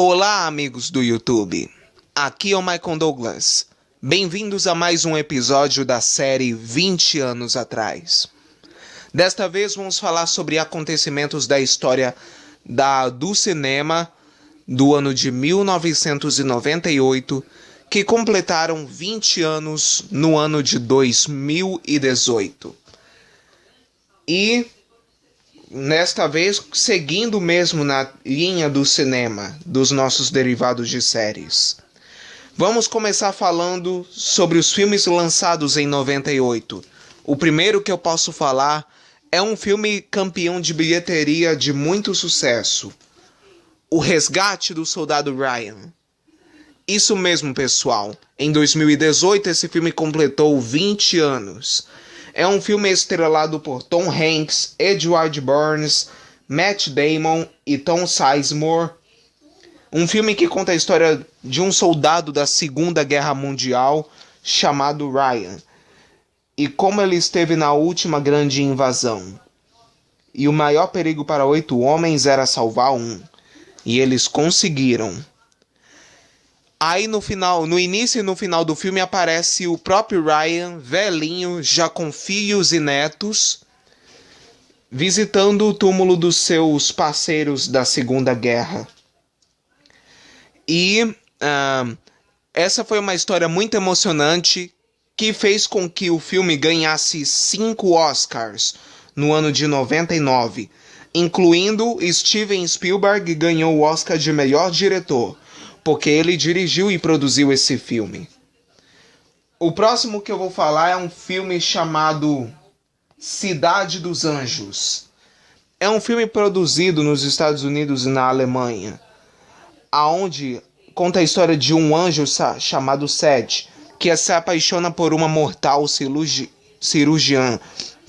Olá, amigos do YouTube. Aqui é o Michael Douglas. Bem-vindos a mais um episódio da série 20 anos atrás. Desta vez vamos falar sobre acontecimentos da história do cinema do ano de 1998, que completaram 20 anos no ano de 2018. E nesta vez, seguindo mesmo na linha do cinema, dos nossos derivados de séries. Vamos começar falando sobre os filmes lançados em 98. O primeiro que eu posso falar é um filme campeão de bilheteria de muito sucesso. O Resgate do Soldado Ryan. Isso mesmo, pessoal. Em 2018, esse filme completou 20 anos. É um filme estrelado por Tom Hanks, Edward Burns, Matt Damon e Tom Sizemore. Um filme que conta a história de um soldado da Segunda Guerra Mundial chamado Ryan e como ele esteve na última grande invasão. E o maior perigo para 8 homens era salvar um. E eles conseguiram. Aí no início e no final do filme aparece o próprio Ryan, velhinho, já com filhos e netos, visitando o túmulo dos seus parceiros da Segunda Guerra. E essa foi uma história muito emocionante que fez com que o filme ganhasse 5 Oscars no ano de 99, incluindo Steven Spielberg, que ganhou o Oscar de melhor diretor, porque ele dirigiu e produziu esse filme. O próximo que eu vou falar é um filme chamado Cidade dos Anjos. É um filme produzido nos Estados Unidos e na Alemanha, aonde conta a história de um anjo chamado Seth, que se apaixona por uma mortal cirurgiã,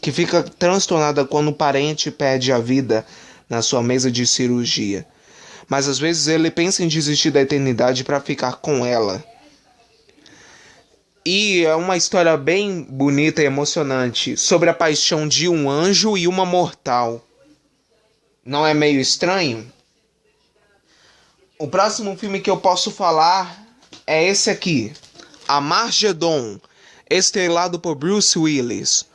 que fica transtornada quando o parente perde a vida na sua mesa de cirurgia. Mas às vezes ele pensa em desistir da eternidade para ficar com ela. E é uma história bem bonita e emocionante sobre a paixão de um anjo e uma mortal. Não é meio estranho? O próximo filme que eu posso falar é esse aqui, Armageddon, estrelado por Bruce Willis.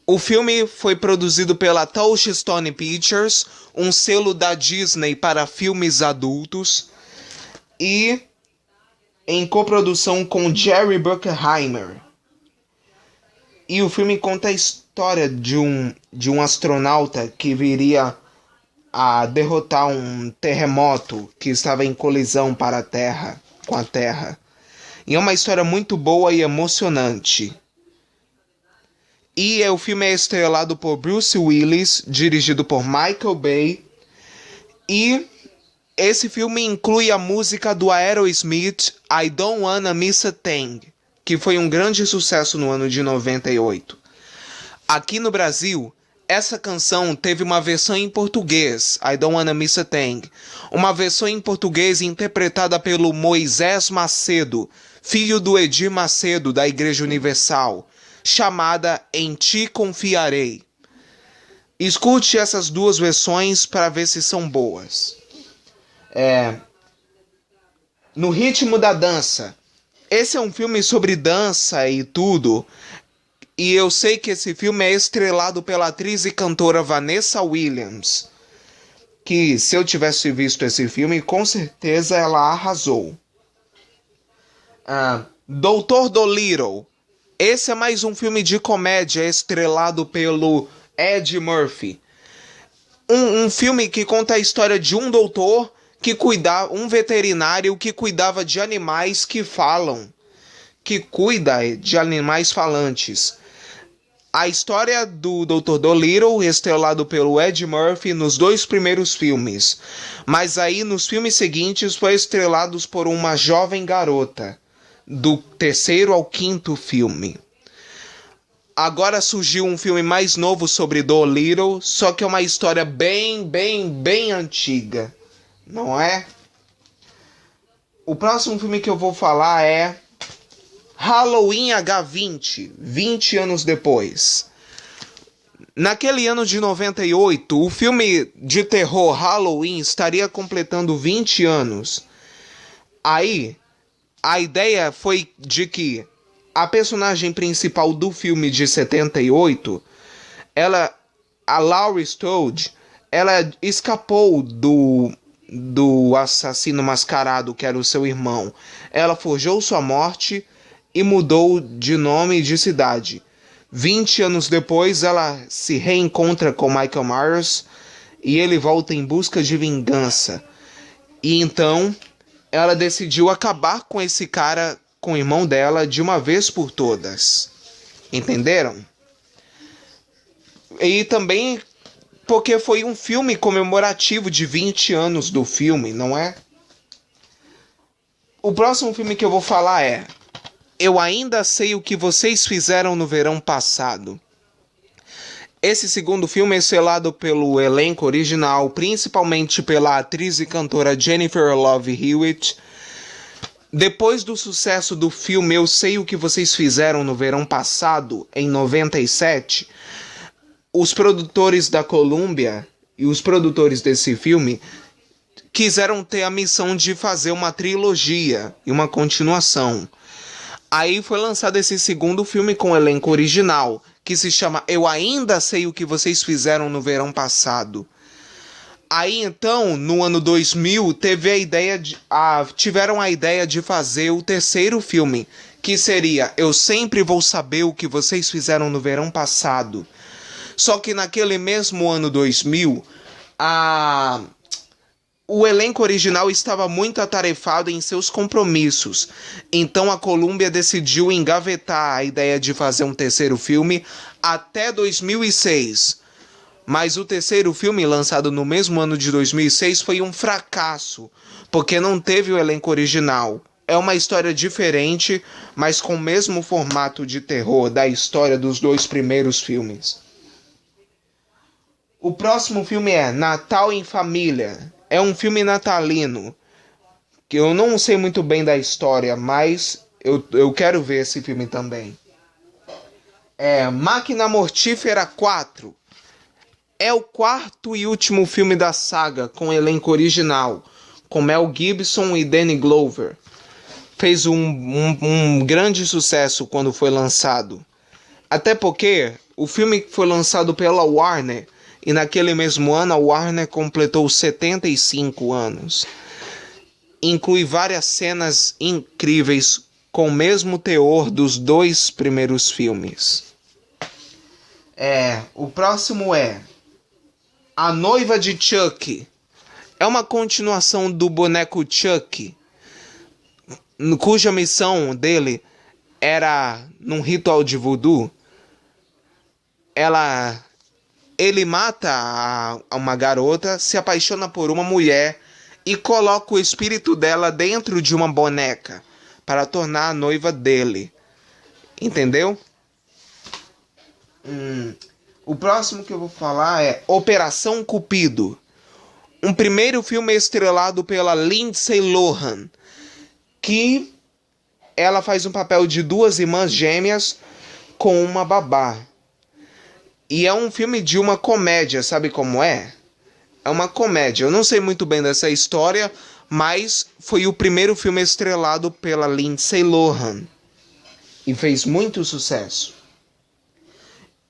O filme foi produzido pela Touchstone Pictures, um selo da Disney para filmes adultos, e em coprodução com Jerry Bruckheimer. E o filme conta a história de um astronauta que viria a derrotar um terremoto que estava em colisão com a Terra. E é uma história muito boa e emocionante. E o filme é estrelado por Bruce Willis, dirigido por Michael Bay. E esse filme inclui a música do Aerosmith, I Don't Wanna Miss a Thing, que foi um grande sucesso no ano de 98. Aqui no Brasil, essa canção teve uma versão em português, I Don't Wanna Miss a Thing. Uma versão em português interpretada pelo Moisés Macedo, filho do Edir Macedo, da Igreja Universal, chamada Em Ti Confiarei. Escute essas duas versões para ver se são boas. No Ritmo da Dança. Esse é um filme sobre dança e tudo. E eu sei que esse filme é estrelado pela atriz e cantora Vanessa Williams, que se eu tivesse visto esse filme, com certeza ela arrasou. Doutor Dolittle. Esse é mais um filme de comédia estrelado pelo Ed Murphy. Um filme que conta a história de um doutor um veterinário que cuidava de animais que falam, que cuida de animais falantes. A história do Dr. Dolittle, estrelado pelo Ed Murphy nos 2 primeiros filmes, mas aí nos filmes seguintes foi estrelado por uma jovem garota, do 3º ao 5º filme. Agora surgiu um filme mais novo sobre Dolittle, só que é uma história bem antiga, não é? O próximo filme que eu vou falar é Halloween H20, 20 anos depois. Naquele ano de 98, o filme de terror Halloween estaria completando 20 anos. Aí, a ideia foi de que a personagem principal do filme de 78, a Laurie Strode, ela escapou do assassino mascarado que era o seu irmão. Ela forjou sua morte e mudou de nome e de cidade. 20 anos depois, ela se reencontra com Michael Myers e ele volta em busca de vingança. E então, ela decidiu acabar com esse cara, com o irmão dela, de uma vez por todas. Entenderam? E também porque foi um filme comemorativo de 20 anos do filme, não é? O próximo filme que eu vou falar é Eu Ainda Sei o que Vocês Fizeram no Verão Passado. Esse segundo filme é selado pelo elenco original, principalmente pela atriz e cantora Jennifer Love Hewitt. Depois do sucesso do filme Eu Sei o que Vocês Fizeram no Verão Passado, em 97, os produtores da Columbia e os produtores desse filme quiseram ter a missão de fazer uma trilogia e uma continuação. Aí foi lançado esse segundo filme com o elenco original, que se chama Eu Ainda Sei o que Vocês Fizeram no Verão Passado. Aí então, no ano 2000, tiveram a ideia de fazer o terceiro filme, que seria Eu Sempre Vou Saber o que Vocês Fizeram no Verão Passado. Só que naquele mesmo ano 2000, o elenco original estava muito atarefado em seus compromissos. Então a Columbia decidiu engavetar a ideia de fazer um terceiro filme até 2006. Mas o terceiro filme, lançado no mesmo ano de 2006, foi um fracasso, porque não teve o elenco original. É uma história diferente, mas com o mesmo formato de terror da história dos dois primeiros filmes. O próximo filme é Natal em Família. É um filme natalino, que eu não sei muito bem da história, mas eu quero ver esse filme também. É Máquina Mortífera 4. É o quarto e último filme da saga com elenco original, com Mel Gibson e Danny Glover. Fez um grande sucesso quando foi lançado. Até porque o filme foi lançado pela Warner, e naquele mesmo ano a Warner completou 75 anos. Inclui várias cenas incríveis com o mesmo teor dos dois primeiros filmes. O próximo é A Noiva de Chuck. É uma continuação do boneco Chuck, cuja missão dele era, num ritual de voodoo, ele mata uma garota, se apaixona por uma mulher e coloca o espírito dela dentro de uma boneca para tornar a noiva dele. Entendeu? O próximo que eu vou falar é Operação Cupido. Um primeiro filme estrelado pela Lindsay Lohan, que ela faz um papel de duas irmãs gêmeas com uma babá. E é um filme de uma comédia, sabe como é? É uma comédia. Eu não sei muito bem dessa história, mas foi o primeiro filme estrelado pela Lindsay Lohan. E fez muito sucesso.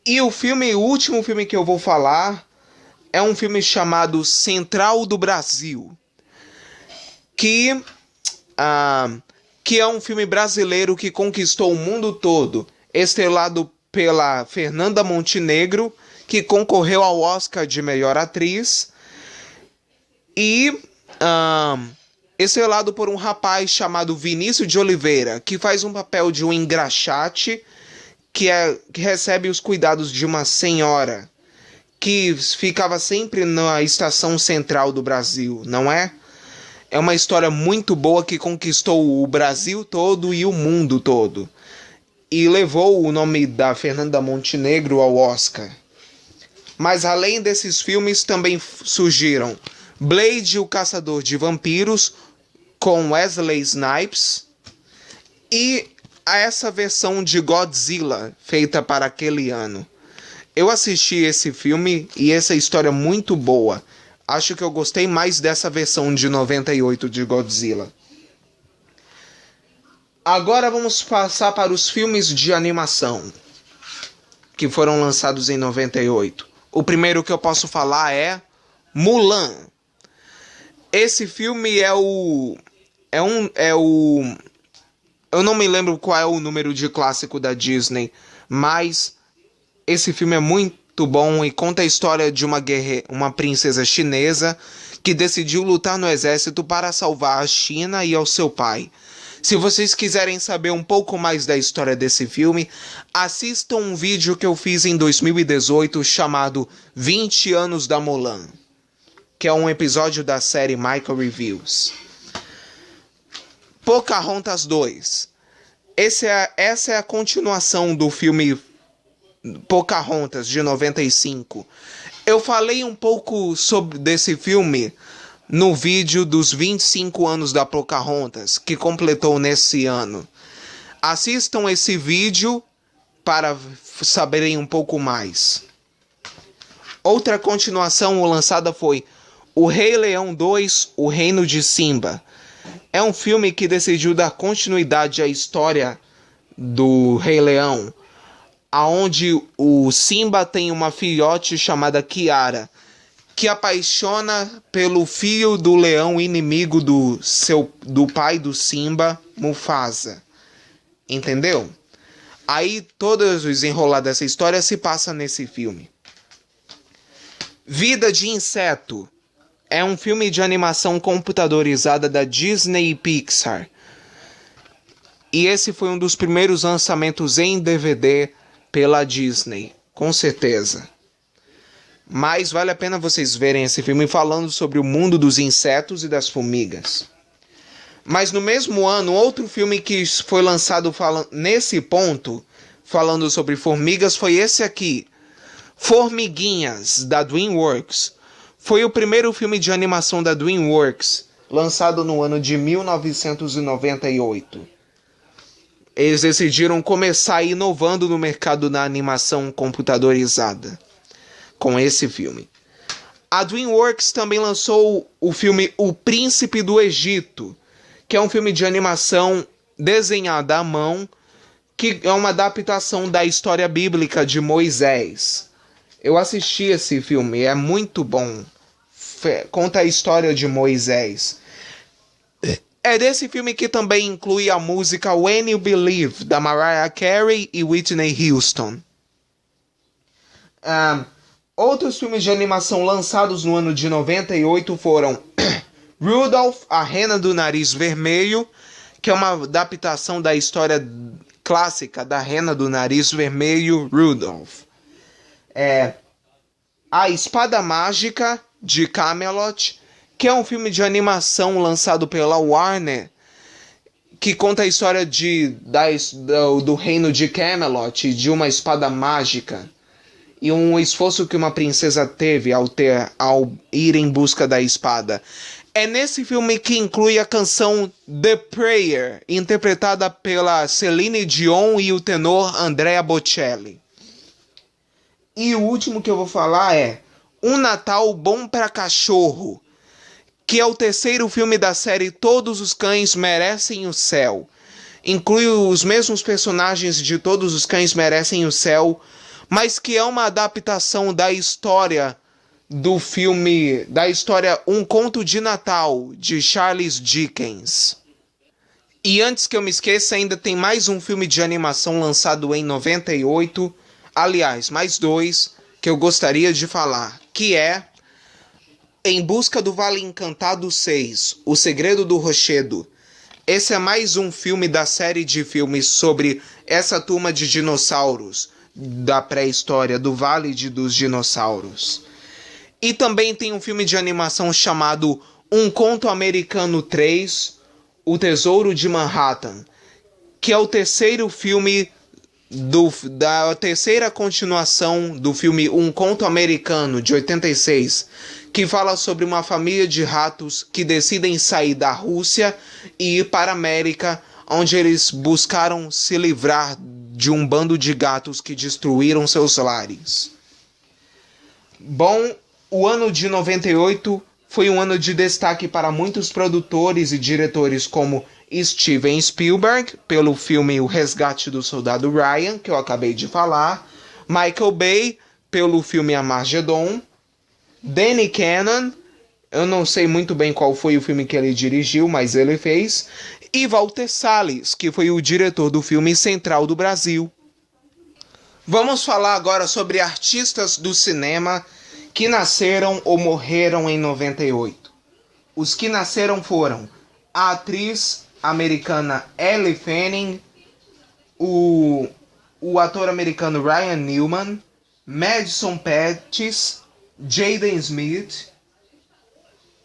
E o último filme que eu vou falar é um filme chamado Central do Brasil. Que é um filme brasileiro que conquistou o mundo todo, estrelado pela Fernanda Montenegro, que concorreu ao Oscar de melhor atriz, e estrelado por um rapaz chamado Vinícius de Oliveira, que faz um papel de um engraxate que recebe os cuidados de uma senhora que ficava sempre na estação central do Brasil, não é? É uma história muito boa que conquistou o Brasil todo e o mundo todo. E levou o nome da Fernanda Montenegro ao Oscar. Mas além desses filmes também surgiram Blade, o Caçador de Vampiros, com Wesley Snipes, e essa versão de Godzilla, feita para aquele ano. Eu assisti esse filme e essa história é muito boa. Acho que eu gostei mais dessa versão de 98 de Godzilla. Agora vamos passar para os filmes de animação que foram lançados em 98. O primeiro que eu posso falar é Mulan. Esse filme eu não me lembro qual é o número de clássico da Disney, mas esse filme é muito bom e conta a história de uma princesa chinesa que decidiu lutar no exército para salvar a China e ao seu pai. Se vocês quiserem saber um pouco mais da história desse filme, assistam um vídeo que eu fiz em 2018 chamado 20 anos da Mulan, que é um episódio da série Michael Reviews. Pocahontas 2. Essa é a continuação do filme Pocahontas, de 95. Eu falei um pouco desse filme no vídeo dos 25 anos da Pocahontas, que completou nesse ano. Assistam esse vídeo para saberem um pouco mais. Outra continuação lançada foi O Rei Leão 2, O Reino de Simba. É um filme que decidiu dar continuidade à história do Rei Leão, aonde o Simba tem uma filhote chamada Kiara, que apaixona pelo filho do leão inimigo do pai do Simba, Mufasa. Entendeu? Aí todo o desenrolar dessa história se passa nesse filme. Vida de Inseto é um filme de animação computadorizada da Disney e Pixar. E esse foi um dos primeiros lançamentos em DVD pela Disney, com certeza. Mas vale a pena vocês verem esse filme falando sobre o mundo dos insetos e das formigas. Mas no mesmo ano, outro filme que foi lançado nesse ponto, falando sobre formigas, foi esse aqui, Formiguinhas, da DreamWorks. Foi o primeiro filme de animação da DreamWorks, lançado no ano de 1998. Eles decidiram começar inovando no mercado da animação computadorizada com esse filme. A DreamWorks também lançou o filme O Príncipe do Egito, que é um filme de animação desenhada à mão, que é uma adaptação da história bíblica de Moisés. Eu assisti esse filme, é muito bom. Conta a história de Moisés. É desse filme que também inclui a música When You Believe, da Mariah Carey e Whitney Houston. Outros filmes de animação lançados no ano de 98 foram Rudolph, a Rena do Nariz Vermelho, que é uma adaptação da história clássica da Rena do Nariz Vermelho, Rudolph. A Espada Mágica, de Camelot, que é um filme de animação lançado pela Warner, que conta a história do reino de Camelot, de uma espada mágica, e um esforço que uma princesa teve ao ir em busca da espada. É nesse filme que inclui a canção The Prayer, interpretada pela Celine Dion e o tenor Andrea Bocelli. E o último que eu vou falar é Um Natal Bom pra Cachorro, que é o terceiro filme da série Todos os Cães Merecem o Céu. Inclui os mesmos personagens de Todos os Cães Merecem o Céu, mas que é uma adaptação da história Um Conto de Natal, de Charles Dickens. E antes que eu me esqueça, ainda tem mais um filme de animação lançado em 98, aliás, mais dois, que eu gostaria de falar, que é Em Busca do Vale Encantado 6, O Segredo do Rochedo. Esse é mais um filme da série de filmes sobre essa turma de dinossauros da pré-história, do Vale dos Dinossauros. E também tem um filme de animação chamado Um Conto Americano 3, O Tesouro de Manhattan, que é o terceiro filme da terceira continuação do filme Um Conto Americano, de 86, que fala sobre uma família de ratos que decidem sair da Rússia e ir para a América, onde eles buscaram se livrar de um bando de gatos que destruíram seus lares. Bom, o ano de 98 foi um ano de destaque para muitos produtores e diretores como Steven Spielberg, pelo filme O Resgate do Soldado Ryan, que eu acabei de falar, Michael Bay, pelo filme Armageddon, Danny Cannon, eu não sei muito bem qual foi o filme que ele dirigiu, mas ele fez, e Walter Salles, que foi o diretor do filme Central do Brasil. Vamos falar agora sobre artistas do cinema que nasceram ou morreram em 98. Os que nasceram foram a atriz americana Elle Fanning, o ator americano Ryan Newman, Madison Pettis, Jaden Smith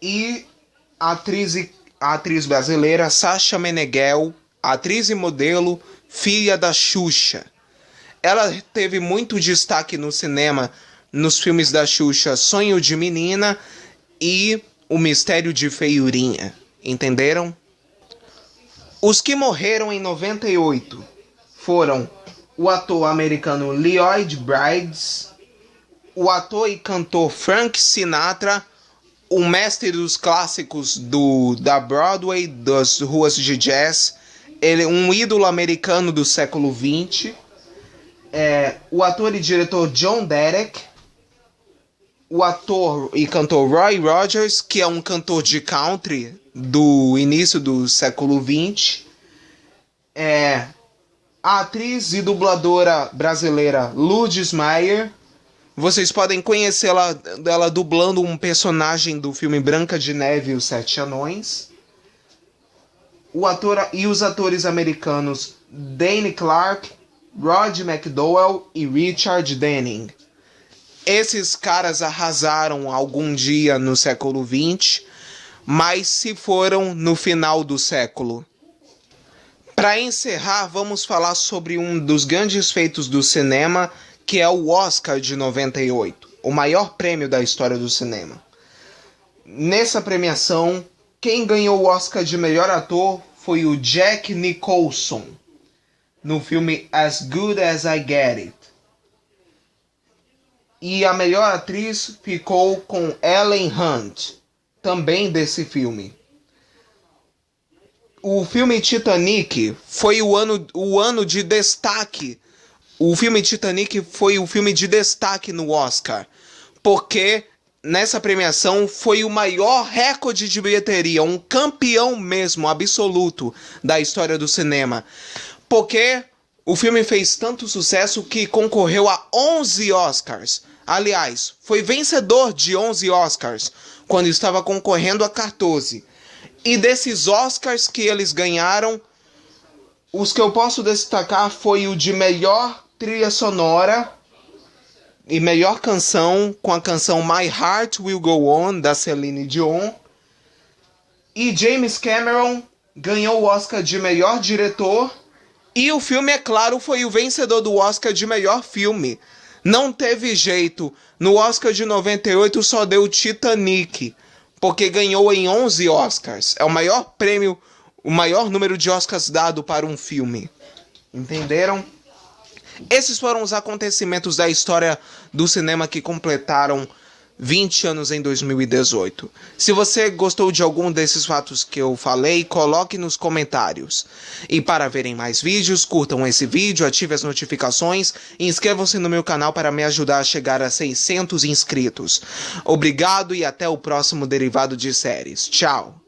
e a atriz brasileira Sasha Meneghel, atriz e modelo, filha da Xuxa. Ela teve muito destaque no cinema nos filmes da Xuxa Sonho de Menina e O Mistério de Feiurinha. Entenderam? Os que morreram em 98 foram o ator americano Lloyd Bridges, o ator e cantor Frank Sinatra, o mestre dos clássicos da Broadway, das ruas de jazz, ele um ídolo americano do século XX, o ator e diretor John Derek, o ator e cantor Roy Rogers, que é um cantor de country do início do século XX, a atriz e dubladora brasileira Lourdes Mayer. Vocês podem conhecê-la ela dublando um personagem do filme Branca de Neve e os Sete Anões. O ator e os atores americanos Danny Clark, Rod McDowell e Richard Denning. Esses caras arrasaram algum dia no século XX, mas se foram no final do século. Para encerrar, vamos falar sobre um dos grandes feitos do cinema, que é o Oscar de 98, o maior prêmio da história do cinema. Nessa premiação, quem ganhou o Oscar de melhor ator foi o Jack Nicholson, no filme As Good As I Get It. E a melhor atriz ficou com Helen Hunt, também desse filme. O filme Titanic foi o ano de destaque. O filme Titanic foi o filme de destaque no Oscar, porque nessa premiação foi o maior recorde de bilheteria, um campeão mesmo, absoluto, da história do cinema. Porque o filme fez tanto sucesso que concorreu a 11 Oscars. Aliás, foi vencedor de 11 Oscars, quando estava concorrendo a 14. E desses Oscars que eles ganharam, os que eu posso destacar foi o de melhor trilha sonora e melhor canção, com a canção My Heart Will Go On, da Celine Dion. E James Cameron ganhou o Oscar de melhor diretor. E o filme, é claro, foi o vencedor do Oscar de melhor filme. Não teve jeito. No Oscar de 98 só deu Titanic, porque ganhou em 11 Oscars. É o maior prêmio, o maior número de Oscars dado para um filme. Entenderam? Esses foram os acontecimentos da história do cinema que completaram 20 anos em 2018. Se você gostou de algum desses fatos que eu falei, coloque nos comentários. E para verem mais vídeos, curtam esse vídeo, ative as notificações e inscrevam-se no meu canal para me ajudar a chegar a 600 inscritos. Obrigado e até o próximo Derivado de Séries. Tchau!